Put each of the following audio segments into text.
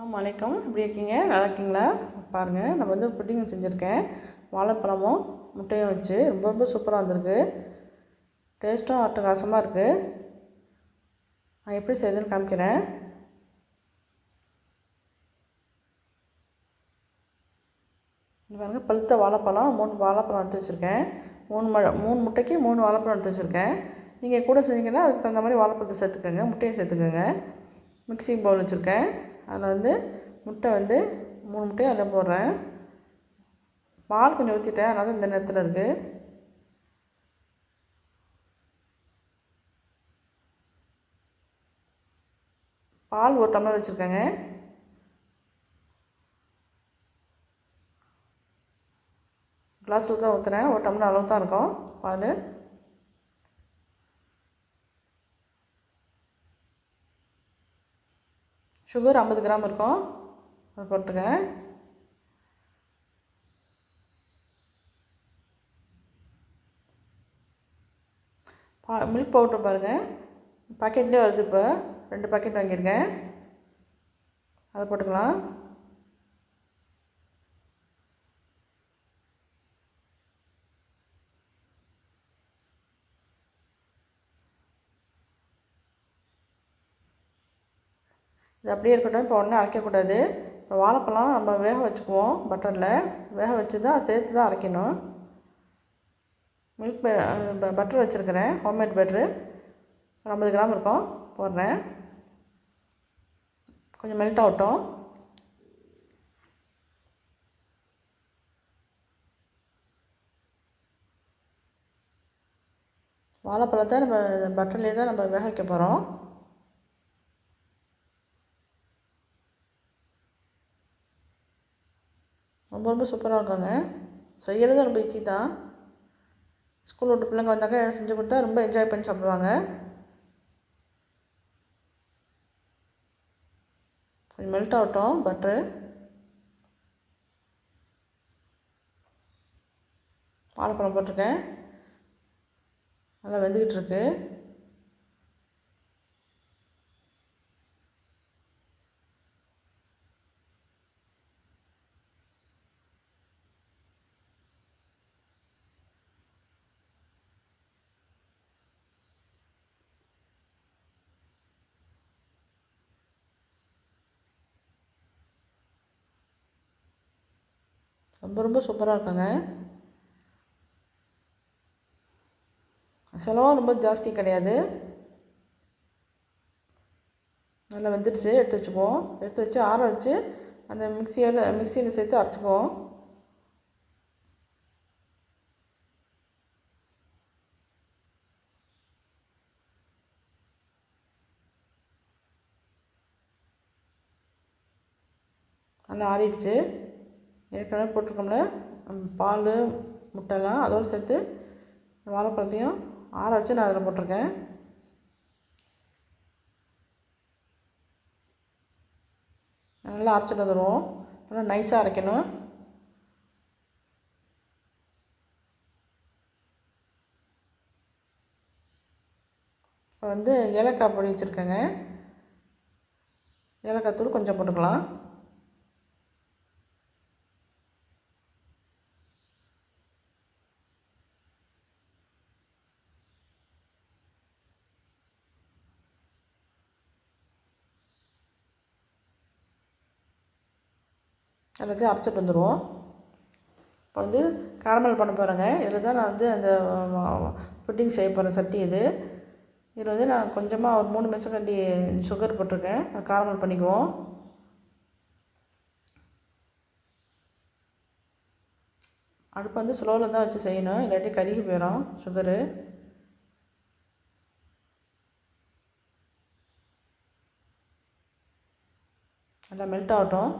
வணக்கம். எப்படி இருக்கீங்க? நல்லா இருக்கீங்களா? பாருங்கள், நான் வந்து புட்டிங் செஞ்சுருக்கேன். வாழைப்பழமும் முட்டையும் வச்சு ரொம்ப ரொம்ப சூப்பராக வந்திருக்கு. டேஸ்ட்டும் அட்டகாசமாக இருக்குது. நான் எப்படி செய்யுதுன்னு காமிக்கிறேன். இது பாருங்கள், பழுத்த வாழைப்பழம் 3 வாழைப்பழம் எடுத்து வச்சுருக்கேன். 3 முட்டைக்கு 3 வாழைப்பழம் எடுத்து வச்சுருக்கேன். நீங்கள் கூட செஞ்சீங்கன்னா அதுக்கு தகுந்த மாதிரி வாழைப்பழத்தை சேர்த்துக்கோங்க, முட்டையை சேர்த்துக்கோங்க. மிக்சிங் பவுல் வச்சுருக்கேன். அதில் வந்து முட்டை வந்து 3 முட்டையும் அதில் போடுறேன். பால் கொஞ்சம் ஊற்றிட்டேன், அதனால இந்த நேரத்தில் இருக்குது. பால் 1 டம்ளர் வச்சுருக்கேங்க. கிளாஸில் தான் ஊற்றுறேன், 1 டம்ளர் அளவு தான் இருக்கும் பால். சுகர் 50 கிராம் இருக்கும், அதை போட்டுருக்கேன். மில்க் பவுட்ரு பாருங்கள், பாக்கெட்லேயே வருது. இப்போ 2 பாக்கெட் வாங்கியிருக்கேன், அதை போட்டுக்கலாம். இது அப்படியே இருக்கட்டும், இப்போ உடனே அரைக்கக்கூடாது. இப்போ வாழைப்பழம் நம்ம வேக வச்சுக்குவோம், பட்டரில் வேக வச்சு தான் சேர்த்து தான் அரைக்கணும். பட்டர் வச்சுருக்கிறேன், ஹோம்மேட் பட்ரு, 50 கிராம் இருக்கும், போடுறேன். கொஞ்சம் மெல்ட் ஆகட்டும். வாழைப்பழத்தை நம்ம பட்டர்லேயே தான் நம்ம வேக வைக்க போகிறோம். ரொம்ப ரொம்ப சூப்பராக இருக்குங்க. செய்கிறது ரொம்ப ஈஸி தான். ஸ்கூல் விட்டு பிள்ளைங்க வந்தாக்க செஞ்சு கொடுத்தா ரொம்ப என்ஜாய் பண்ணி சாப்பிடுவாங்க. கொஞ்சம் மெல்ட் ஆகட்டும் பட்ரு. வாழைப்பழம் போட்டிருக்கேன், நல்லா வெந்துக்கிட்டு இருக்கு. ரொம்ப ரொம்ப சூப்பராக இருக்குங்க. செலவும் ரொம்ப ஜாஸ்தி கிடையாது. நல்லா வெந்துடுச்சு, எடுத்து வச்சுக்குவோம். எடுத்து வச்சு ஆற வச்சு அந்த மிக்சியில் சேர்த்து அரைச்சிக்குவோம். நல்லா ஆறிடுச்சு. ஏற்கனவே போட்டிருக்கோம்ல பால் முட்டைலாம், அதோடு சேர்த்து வாழைப்பழத்தையும் ஆற வச்சு நான் அதில் போட்டிருக்கேன். நல்லா அரைச்சிட்டு வந்துடுவோம். நல்லா நைஸாக அரைக்கணும். இப்போ வந்து ஏலக்காய் பொடி வச்சுருக்கேங்க, ஏலக்காய் தூள் கொஞ்சம் போட்டுக்கலாம். எல்லாத்தையும் அரைச்சிட்டு வந்துடுவோம். இப்போ வந்து கேரமல் பண்ண போகிறேங்க. இதில் தான் நான் வந்து அந்த புட்டிங் செய்ய போகிறேன் சட்டி இது. இதில் வந்து நான் கொஞ்சமாக ஒரு 3 மெஷக்கண்டி சுகர் போட்டிருக்கேன். கேரமல் பண்ணிக்குவோம். அடுப்பு வந்து ஸ்லோவில் தான் வச்சு செய்யணும், இல்லாட்டி கருகி போயிடும் சுகரு. நல்லா மெல்ட் ஆகட்டும்.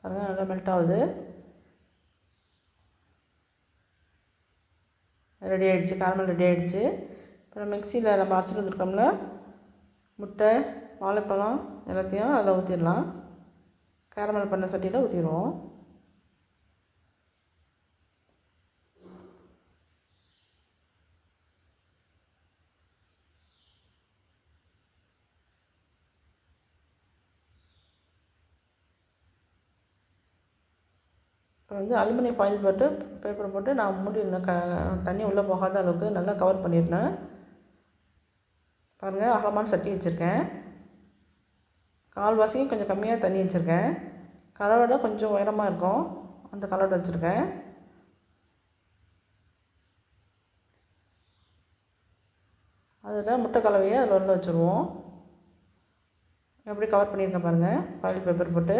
பாருங்கள் நல்லா மெல்ட் ஆகுது. ரெடி ஆகிடுச்சு, காரமல் ரெடி ஆகிடுச்சு. அப்புறம் மிக்சியில் நம்ம அரைச்சிட்டு வந்துருக்கோம்ல முட்டை வாழைப்பழம் எல்லாத்தையும் அதில் ஊற்றிடலாம். காரமல் பண்ண சட்டியில் ஊற்றிடுவோம். இப்போ வந்து அலுமினியம் ஃபாயில் போட்டு பேப்பர் போட்டு நான் மூடி தண்ணி உள்ளே போகாத அளவுக்கு நல்லா கவர் பண்ணியிருந்தேன். பாருங்கள் அகலமான சட்டி வச்சுருக்கேன். கால்வாசியும் கொஞ்சம் கம்மியாக தண்ணி வச்சுருக்கேன். கலவடை கொஞ்சம் உயரமாக இருக்கும், அந்த கலவடை வச்சுருக்கேன். அதில் முட்டை கலவையை அதில் உள்ள வச்சுருவோம். எப்படி கவர் பண்ணியிருக்கேன் பாருங்கள், ஃபாயில் பேப்பர் போட்டு.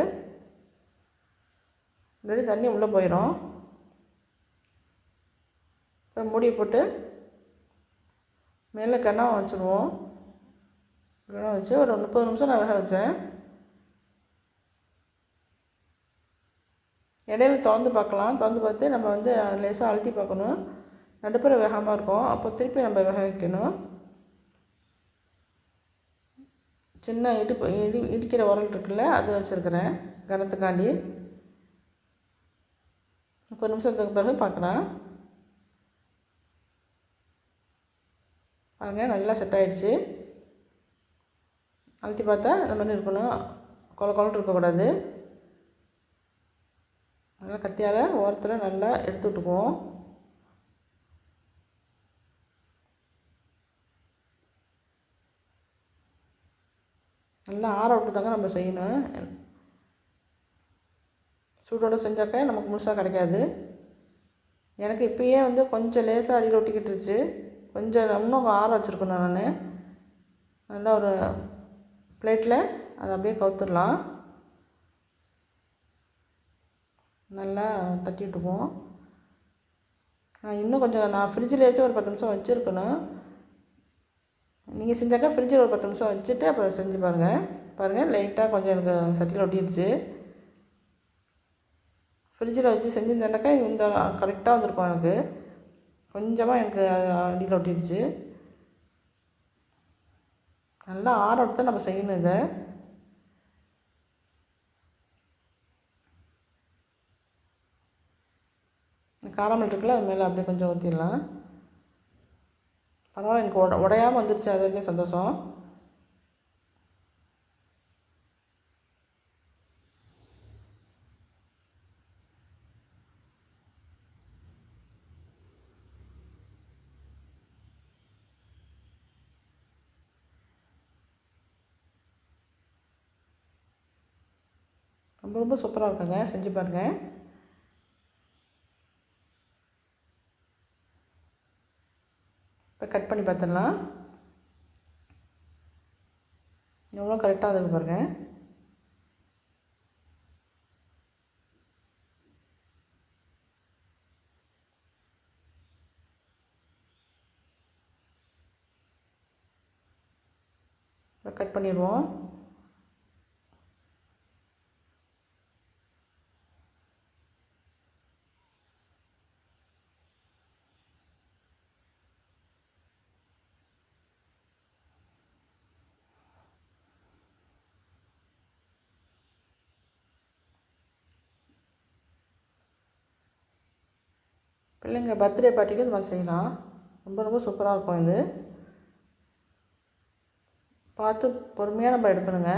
ஆல்ரெடி தண்ணி உள்ளே போயிடும். இப்போ மூடியை போட்டு மேலே கிணம் வச்சுருவோம். கிணம் வச்சு ஒரு 30 நிமிஷம் நான் வேக வச்சேன். இடையில திறந்து பார்க்கலாம். திறந்து பார்த்து நம்ம வந்து லேசாக அழுத்தி பார்க்கணும். நடுப்புற வேகாமல் இருக்கும், அப்போ திருப்பி நம்ம வேக வைக்கணும். சின்ன இடிக்கிற உரல் இருக்குல்ல, அது வச்சுருக்கிறேன் கனத்துக்காண்டி. 30 நிமிஷத்துக்கு பிறகு பார்க்குறேன். பாருங்கள் நல்லா செட் ஆகிடுச்சு. அழுத்தி பார்த்தா இந்த மாதிரி இருக்கணும், கொலன்னு இருக்கக்கூடாது. நல்லா கத்தியால் ஓரத்தில் நல்லா எடுத்து விட்டுக்குவோம். நல்லா ஆற விட்டு தாங்க நம்ம செய்யணும். சூடோடு செஞ்சாக்க நமக்கு முழுசாக கிடைக்காது. எனக்கு இப்போயே வந்து கொஞ்சம் லேசாக அடியில் ஒட்டிக்கிட்டுருச்சு. கொஞ்சம் இன்னும் ஆற வச்சுருக்கணும். நான் நல்லா ஒரு பிளேட்டில் அதை அப்படியே கவுத்துடலாம். நல்லா தட்டி விட்டுக்குவோம். இன்னும் கொஞ்சம் நான் ஃப்ரிட்ஜிலேயாச்சும் ஒரு 10 நிமிஷம் வச்சுருக்கணும். நீங்கள் செஞ்சாக்கா ஃப்ரிட்ஜில் ஒரு 10 நிமிஷம் வச்சுட்டு அப்புறம் செஞ்சு பாருங்கள் லைட்டாக கொஞ்சம் எனக்கு சட்டியில் ஒட்டிடுச்சு. ஃப்ரிட்ஜில் வச்சு செஞ்சுருந்தேன்னாக்கா இந்த கரெக்டாக வந்திருக்கும். எனக்கு கொஞ்சமாக எனக்கு அடியில் ஒட்டிடுச்சு. நல்லா ஆற விட்டு தான் நம்ம செய்யணும். இதை காரமல் இருக்குல்ல, அது மேலே அப்படியே கொஞ்சம் ஊற்றிடலாம். பரவாயில்ல, எனக்கு உடையாமல் வந்துருச்சு, அது வரைக்கும் சந்தோஷம். ரொம்ப ரொம்ப சூப்பராக இருக்குங்க, செஞ்சு பாருங்கள். இப்போ கட் பண்ணி பார்த்துடலாம். எவ்வளோ கரெக்டாக இருக்குது பாருங்கள். இப்போ கட் பண்ணிடுவோம். பிள்ளைங்க பர்த்டே பார்ட்டிக்கு இது மாதிரி செய்யலாம். ரொம்ப ரொம்ப சூப்பராக இருக்கும். இது பார்த்து பொறுமையாக நம்ம எடுக்கணுங்க.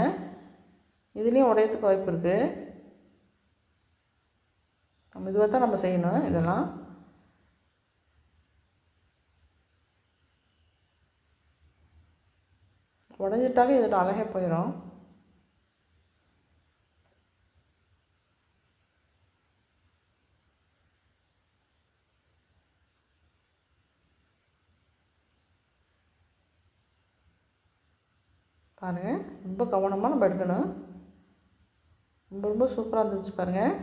இதுலேயும் உடையத்துக்கு வாய்ப்பு இருக்குது. நம்ம இதுவாக தான் நம்ம செய்யணும். இதெல்லாம் உடஞ்சிட்டாவே இதோட அழகே போயிடும். பாருங்கள், ரொம்ப கவனமாக நம்ம எடுக்கணும். ரொம்ப ரொம்ப சூப்பராக இருந்துச்சு பாருங்கள்.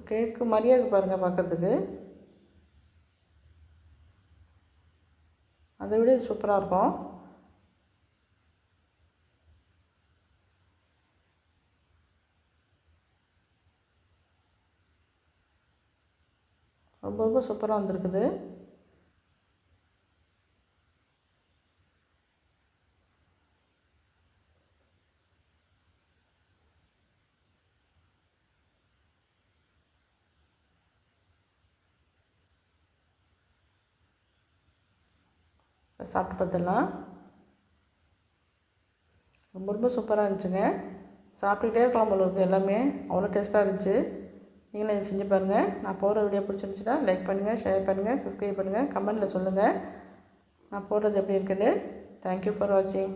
கேக்கு மாதிரியே இருக்குது பாருங்கள் பார்க்குறதுக்கு. அதை விட இது சூப்பராக இருக்கும். ரொம்ப ரொம்ப சூப்பராக வந்திருக்குது. சாப்பிட்டு பார்த்துடலாம். ரொம்ப ரொம்ப சூப்பராக இருந்துச்சுங்க. சாப்பிட்டுக்கிட்டே இருக்கலாம் போல இருக்குது. எல்லாமே அவ்வளோ டேஸ்ட்டாக இருந்துச்சு. நீங்களும் இதை செஞ்சு பாருங்கள். நான் போடுற வீடியோ பிடிச்சிருந்துச்சுன்னா லைக் பண்ணுங்கள், ஷேர் பண்ணுங்கள், சப்ஸ்கிரைப் பண்ணுங்கள், கமெண்ட்டில் சொல்லுங்கள் நான் போடுறது எப்படி இருக்குன்னு. தேங்க்யூ ஃபார் வாட்சிங்.